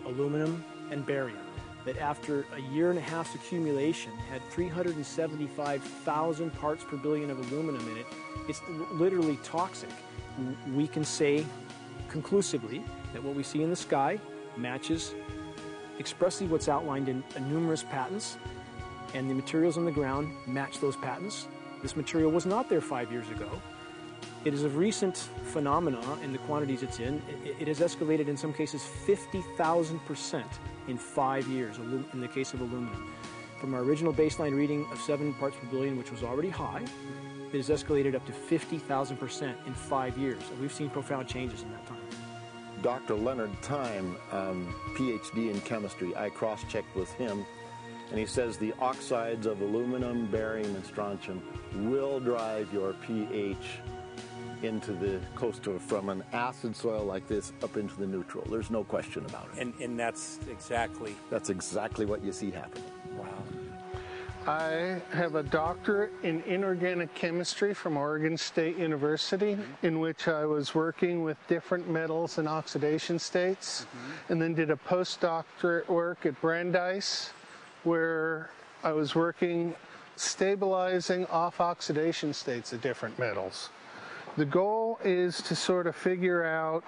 aluminum and barium, that after a year and a half's accumulation had 375,000 parts per billion of aluminum in it. It's literally toxic. We can say conclusively that what we see in the sky matches expressly what's outlined in numerous patents, and the materials on the ground match those patents. This material was not there 5 years ago. It is a recent phenomena in the quantities it's in. It has escalated in some cases 50,000% in 5 years in the case of aluminum. From our original baseline reading of 7 parts per billion, which was already high, it has escalated up to 50,000% in 5 years. And we've seen profound changes in that time. Dr. Leonard Time, PhD in chemistry, I cross-checked with him, and he says the oxides of aluminum, barium, and strontium will drive your pH into the coastal, from an acid soil like this up into the neutral. There's no question about it. And that's exactly... That's exactly what you see happening. Wow. I have a doctorate in inorganic chemistry from Oregon State University, in which I was working with different metals and oxidation states, and then did a postdoctorate work at Brandeis, where I was working stabilizing off oxidation states of different metals. The goal is to sort of figure out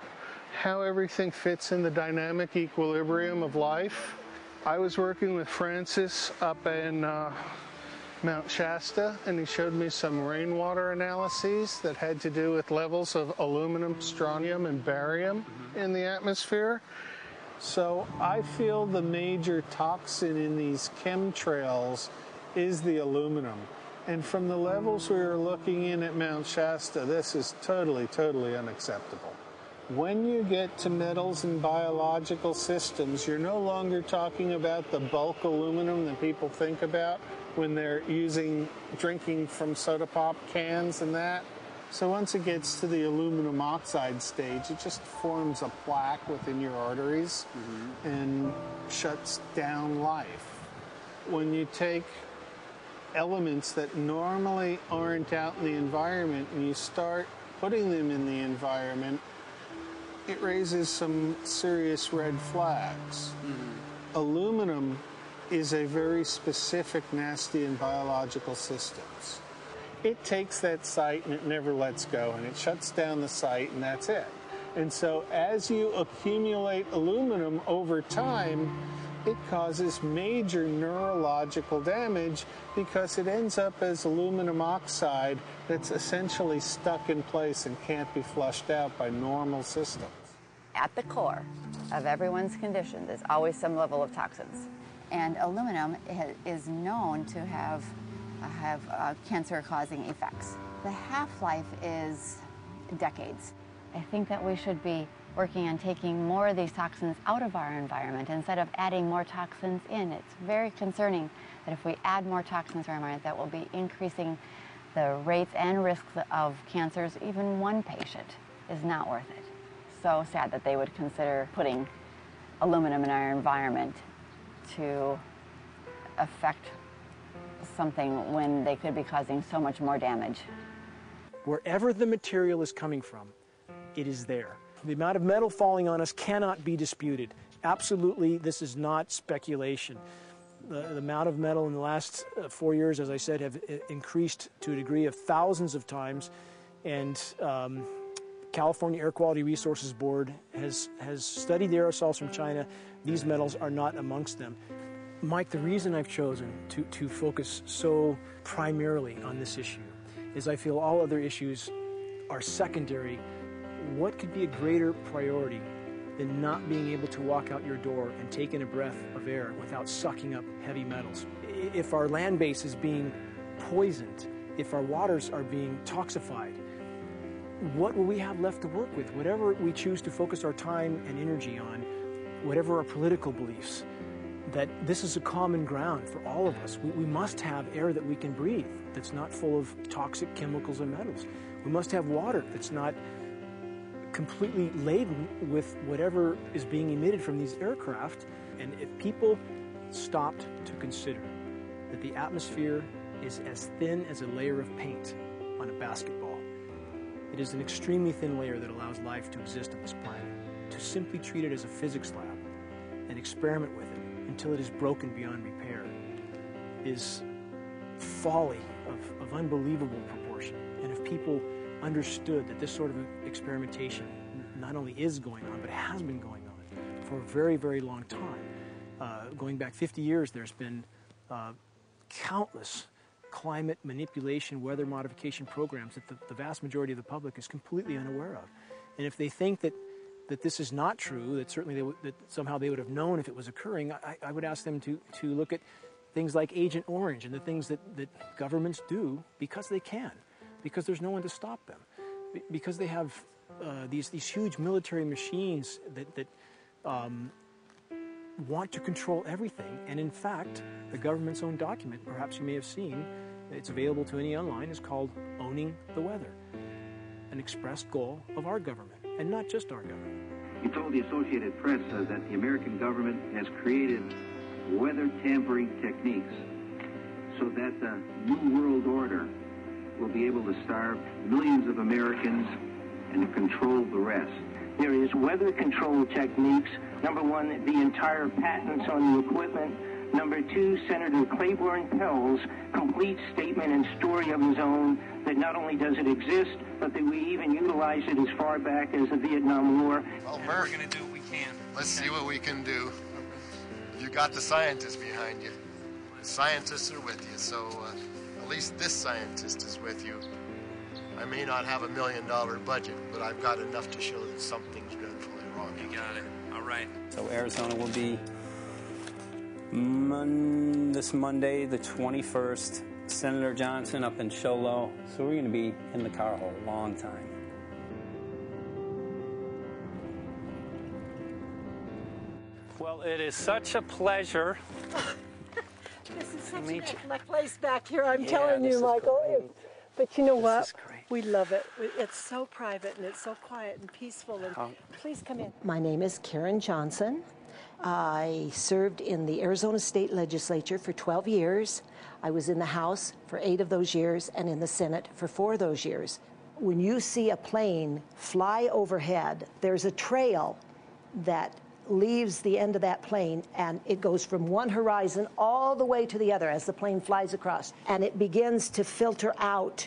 how everything fits in the dynamic equilibrium of life. I was working with Francis up in Mount Shasta, and he showed me some rainwater analyses that had to do with levels of aluminum, strontium, and barium in the atmosphere. So I feel the major toxin in these chemtrails is the aluminum. And from the levels we were looking in at Mount Shasta, this is totally, totally unacceptable. When you get to metals and biological systems, you're no longer talking about the bulk aluminum that people think about when they're drinking from soda pop cans and that. So once it gets to the aluminum oxide stage, it just forms a plaque within your arteries and shuts down life. When you take elements that normally aren't out in the environment and you start putting them in the environment, it raises some serious red flags. Aluminum is a very specific, nasty and biological systems. It takes that site and it never lets go, and it shuts down the site, and that's it. And so as you accumulate aluminum over time, it causes major neurological damage because it ends up as aluminum oxide that's essentially stuck in place and can't be flushed out by normal systems. At the core of everyone's condition, there's always some level of toxins. And aluminum is known to have cancer-causing effects. The half-life is decades. I think that we should be working on taking more of these toxins out of our environment instead of adding more toxins in. It's very concerning that if we add more toxins to our environment, that will be increasing the rates and risks of cancers. Even one patient is not worth it. So sad that they would consider putting aluminum in our environment to affect something when they could be causing so much more damage. Wherever the material is coming from, it is there. The amount of metal falling on us cannot be disputed. Absolutely, this is not speculation. The amount of metal in the last 4 years, as I said, have increased to a degree of thousands of times, and California Air Quality Resources Board has studied the aerosols from China. These metals are not amongst them. Mike, the reason I've chosen to focus so primarily on this issue is I feel all other issues are secondary. What could be a greater priority than not being able to walk out your door and take in a breath of air without sucking up heavy metals? If our land base is being poisoned, if our waters are being toxified, what will we have left to work with? Whatever we choose to focus our time and energy on, whatever our political beliefs, that this is a common ground for all of us. We must have air that we can breathe that's not full of toxic chemicals and metals. We must have water that's not completely laden with whatever is being emitted from these aircraft. And if people stopped to consider that the atmosphere is as thin as a layer of paint on a basketball, it is an extremely thin layer that allows life to exist on this planet. To simply treat it as a physics lab and experiment with it until it is broken beyond repair is folly of unbelievable proportion. And if people understood that this sort of experimentation not only is going on, but has been going on for a very, very long time. Going back 50 years, there's been countless climate manipulation, weather modification programs that the vast majority of the public is completely unaware of. And if they think that this is not true, that certainly that somehow they would have known if it was occurring, I would ask them to look at things like Agent Orange and the things that governments do because they can, because there's no one to stop them, because they have these huge military machines that want to control everything. And in fact, the government's own document, perhaps you may have seen, it's available to any online, is called Owning the Weather, an expressed goal of our government, and not just our government. He told the Associated Press that the American government has created weather tampering techniques so that the New World Order will be able to starve millions of Americans and to control the rest. There is weather control techniques. Number one, the entire patents on the equipment. Number two, Senator Claiborne Pell's complete statement and story of his own that not only does it exist, but that we even utilize it as far back as the Vietnam War. Well, Murph, we're going to do what we can. Let's see what we can do. You got the scientists behind you. The scientists are with you, so at least this scientist is with you. I may not have $1 million budget, but I've got enough to show that something's dreadfully wrong. You got it. All right. So Arizona will be this Monday, the 21st. Senator Johnson up in Show Low. So we're going to be in the car a long time. Well, it is such a pleasure. This is such an excellent place back here, I'm telling you, Michael. But you know what? We love it. It's so private and it's so quiet and peaceful. And please come in. My name is Karen Johnson. I served in the Arizona State Legislature for 12 years. I was in the House for 8 of those years and in the Senate for 4 of those years. When you see a plane fly overhead, there's a trail that leaves the end of that plane, and it goes from one horizon all the way to the other as the plane flies across, and it begins to filter out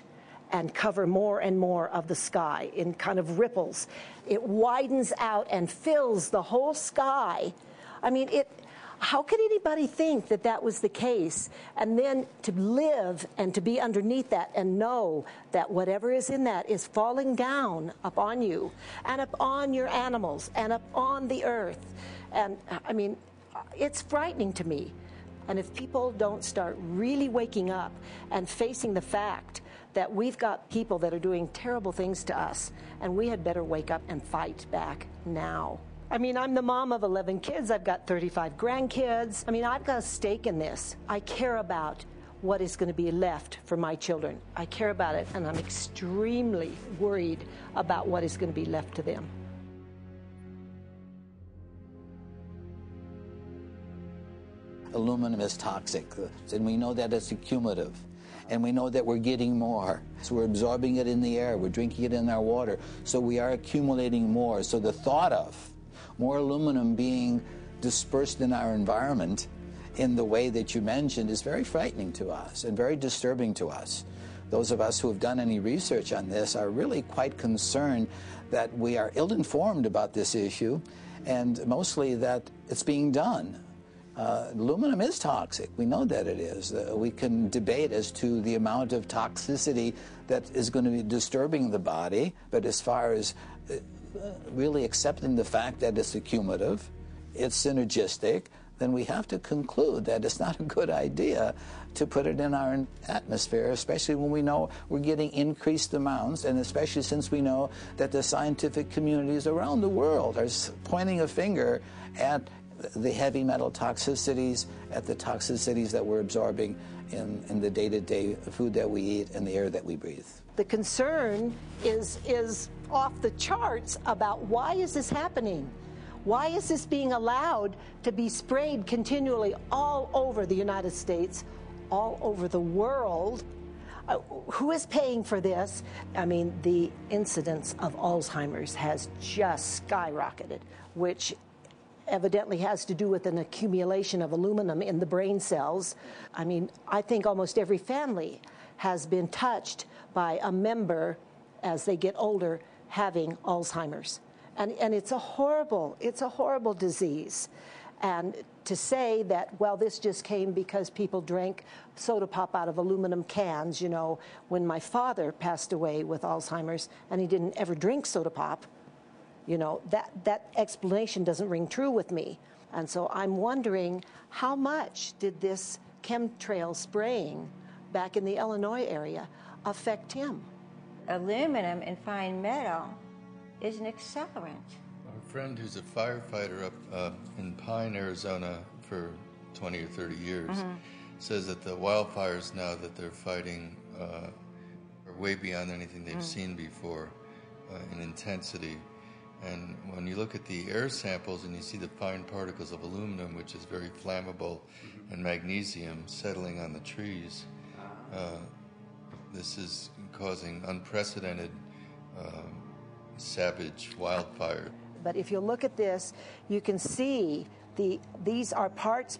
and cover more and more of the sky in kind of ripples. It widens out and fills the whole sky. I mean, how could anybody think that that was the case? And then to live and to be underneath that and know that whatever is in that is falling down upon you and upon your animals and upon the earth. And I mean, it's frightening to me. And if people don't start really waking up and facing the fact that we've got people that are doing terrible things to us, and we had better wake up and fight back now. I mean, I'm the mom of 11 kids. I've got 35 grandkids. I mean, I've got a stake in this. I care about what is going to be left for my children. I care about it, and I'm extremely worried about what is going to be left to them. Aluminum is toxic, and we know that it's accumulative. And we know that we're getting more. So we're absorbing it in the air, we're drinking it in our water, so we are accumulating more. So the thought of more aluminum being dispersed in our environment in the way that you mentioned is very frightening to us and very disturbing to us. Those of us who have done any research on this are really quite concerned that we are ill-informed about this issue, and mostly that it's being done. Aluminum is toxic. We know that it is. We can debate as to the amount of toxicity that is going to be disturbing the body, but as far as really accepting the fact that it's accumulative, it's synergistic, then we have to conclude that it's not a good idea to put it in our atmosphere, especially when we know we're getting increased amounts, and especially since we know that the scientific communities around the world are pointing a finger at the heavy metal toxicities, at the toxicities that we're absorbing in the day-to-day food that we eat and the air that we breathe. The concern is off the charts about why is this happening? Why is this being allowed to be sprayed continually all over the United States, all over the world? Who is paying for this? I mean, the incidence of Alzheimer's has just skyrocketed, which evidently has to do with an accumulation of aluminum in the brain cells. I mean, I think almost every family has been touched by a member as they get older having Alzheimer's. And it's a horrible disease. And to say that, well, this just came because people drank soda pop out of aluminum cans, you know, when my father passed away with Alzheimer's and he didn't ever drink soda pop, you know, that explanation doesn't ring true with me. And so I'm wondering, how much did this chemtrail spraying back in the Illinois area affect him? Aluminum and fine metal is an accelerant. A friend who's a firefighter up in Pine, Arizona for 20 or 30 years says that the wildfires now that they're fighting are way beyond anything they've seen before in intensity. And when you look at the air samples and you see the fine particles of aluminum, which is very flammable, and magnesium settling on the trees, this is causing unprecedented savage wildfire. But if you look at this, you can see these are parts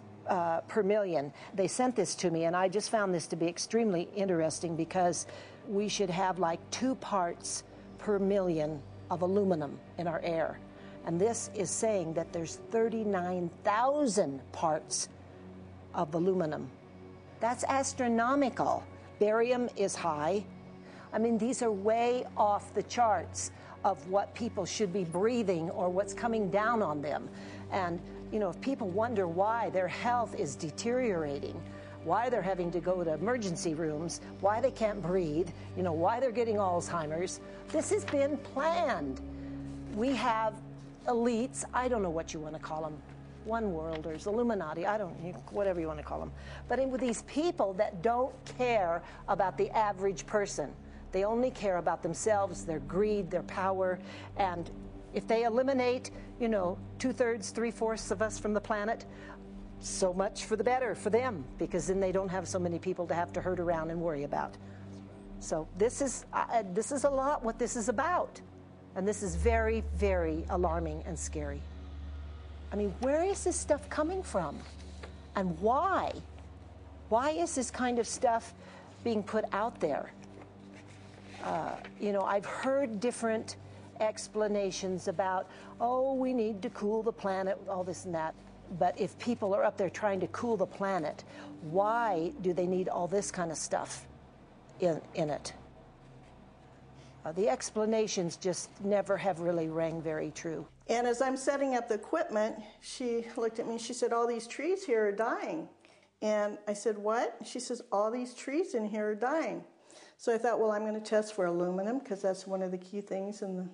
per million. They sent this to me, and I just found this to be extremely interesting because we should have like 2 parts per million of aluminum in our air. And this is saying that there's 39,000 parts of aluminum. That's astronomical. Barium is high. I mean, these are way off the charts of what people should be breathing or what's coming down on them. And, you know, if people wonder why their health is deteriorating, why they're having to go to emergency rooms, why they can't breathe, you know, why they're getting Alzheimer's, this has been planned. We have elites, I don't know what you want to call them, one worlders, Illuminati, I don't know, whatever you want to call them. But with these people that don't care about the average person. They only care about themselves, their greed, their power, and if they eliminate, you know, 2/3, 3/4 of us from the planet, so much for the better for them, because then they don't have so many people to have to herd around and worry about. So this is a lot what this is about, and this is very, very alarming and scary. I mean, where is this stuff coming from, and why? Why is this kind of stuff being put out there? You know, I've heard different explanations about, oh, we need to cool the planet, all this and that. But if people are up there trying to cool the planet, why do they need all this kind of stuff in it? The explanations just never have really rang very true. And as I'm setting up the equipment, she looked at me and she said, all these trees here are dying. And I said, what? She says, all these trees in here are dying. So I thought, well, I'm going to test for aluminum, because that's one of the key things in the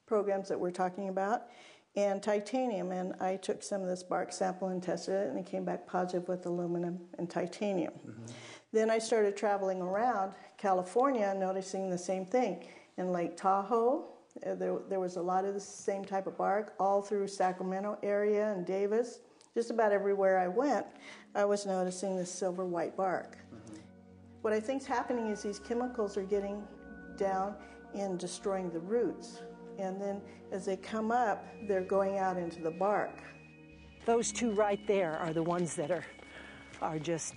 programs that we're talking about, and titanium. And I took some of this bark sample and tested it, and it came back positive with aluminum and titanium. Then I started traveling around California, noticing the same thing. In Lake Tahoe, there was a lot of the same type of bark, all through Sacramento area and Davis. Just about everywhere I went, I was noticing this silver white bark. What I think's happening is these chemicals are getting down and destroying the roots. And then as they come up, they're going out into the bark. Those 2 right there are the ones that are just,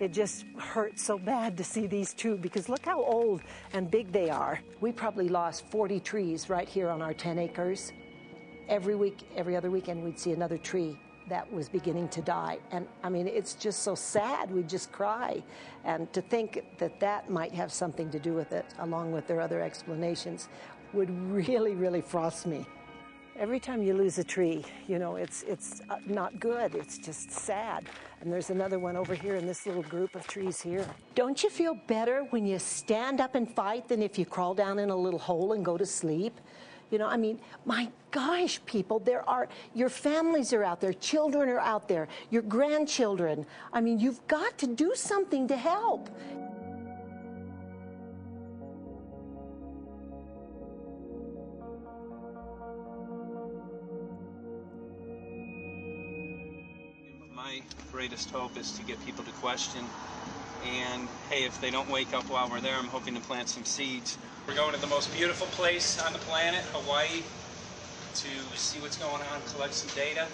it just hurts so bad to see these 2, because look how old and big they are. We probably lost 40 trees right here on our 10 acres. Every week, every other weekend, we'd see another tree that was beginning to die. And I mean, it's just so sad, we just cry. And to think that that might have something to do with it, along with their other explanations, would really, really frost me. Every time you lose a tree, you know, it's not good, it's just sad. And there's another one over here in this little group of trees here. Don't you feel better when you stand up and fight than if you crawl down in a little hole and go to sleep? You know, I mean, my gosh, people, your families are out there, children are out there, your grandchildren. I mean, you've got to do something to help. My greatest hope is to get people to question. And hey, if they don't wake up while we're there, I'm hoping to plant some seeds. We're going to the most beautiful place on the planet, Hawaii, to see what's going on, collect some data.